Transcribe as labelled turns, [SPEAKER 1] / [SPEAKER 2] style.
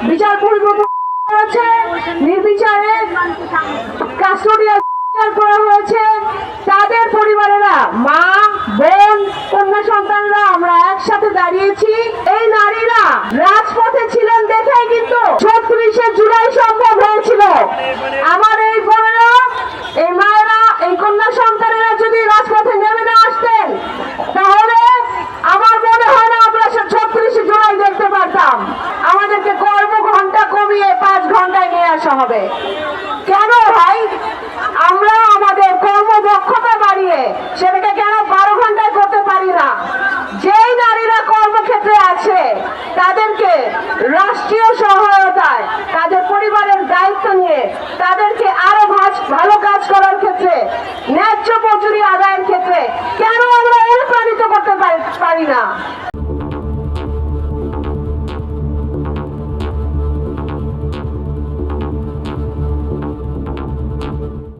[SPEAKER 1] বিচার পরিবর্তন হয়েছে, নির্বিচারে কাস্টোডিয়াল করা হয়েছে। তাদের পরিবারেরা, মা, বোন, কন্যা সন্তানরা আমরা একসাথে দাঁড়িয়েছি। এই নারীরা রাজপথে ছিলেন দেখেই কিন্তু ৩৬শে জুলাই সম্ভব হয়েছিল। আমার এই বোনেরা, এই মায়েরা, এই কন্যা সন্তানেরা যদি রাজপথে নেমে না আসতেন তাহলে আমার মনে হয় না আমরা ৩৬শে জুলাই দেখতে পারতাম। আমাদেরকে কর্মঘণ্টা কমিয়ে ৫ ঘন্টায় নিয়ে আসা হবে। কেন ভাই? আমরা আমাদের কর্মদক্ষতা বাড়িয়ে সেটাকে কেন ১২ ঘন্টায় করতে পারি না? যেই নারীরা কর্মক্ষেত্রে আছে তাদেরকে রাষ্ট্রীয় সহায়তায়, তাদের পরিবারের দায়িত্ব নিয়ে তাদেরকে আরো ভালো কাজ করার ক্ষেত্রে, ন্যায্য মজুরি আদায়ের ক্ষেত্রে কেন আমরা অনুপ্রাণিত করতে পারি না?